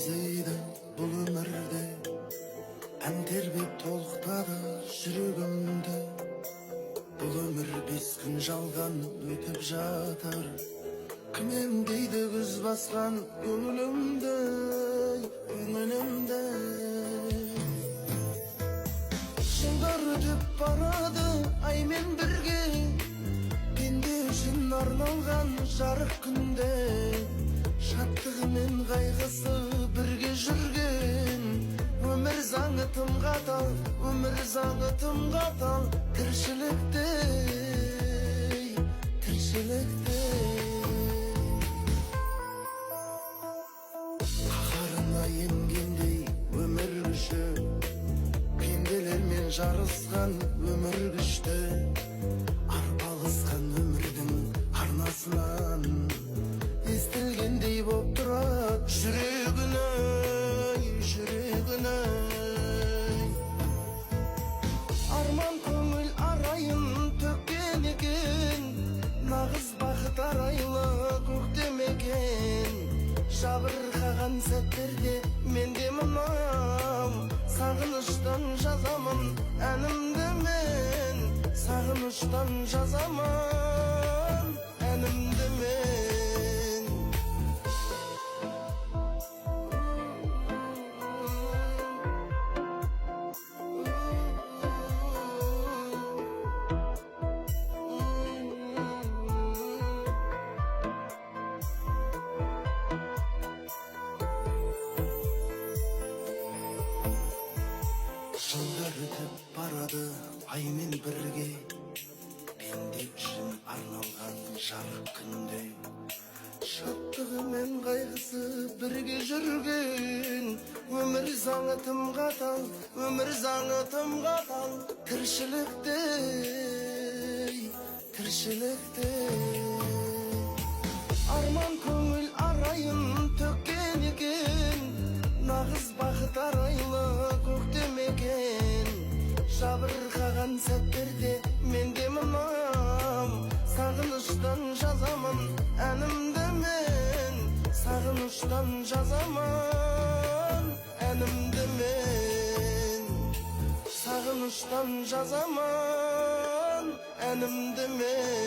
izleydi bu ömürde, en terbiep толықтады жүрегімді. Бұл өмір 5 күн жалған өтіп жатыр, кім емдейді күз басқан көңілімді, көңілімді. Жылдар өтіп барады аймен бірге, пенде үшін арналған жарық күнде. Шаттығы мен қайғысы бірге жүрген, өмір заңы тым қатал, өмір заңы тым қатал. Тіршілікте, тіршілікте қаһарына енгендей өмір күші, пенделермен жарысқан өмір күшті. Арпалысқан өмірдің арнасынан естілгендей боп тұрады жүрегіне, жүрегіне. Арман көңіл арайын төккен екен, нағыз бақыт арайлы көктем екен. Жабырқаған сәттерде менде мынау, сағыныштан жазамын әнімді мен, сағыныштан жазамын әнімді мен. Жылдар өтіп барады аймен бірге, пенде үшін арналған жарық күнде. Шаттығы мен қайғысы бірге жүрген, өмір заңы тым қатал, өмір заңы тым қатал. Тіршілікте, тіршілікте арман көңіл арайын төккен екен, нағыз бақыт арайлы көктем екен. Жабырқаған сәттерде менде мынау, сағыныштан жазамын әнімді мен, сағыныштан жазамын әнімді мен, сағыныштан жазамын әнімді мен.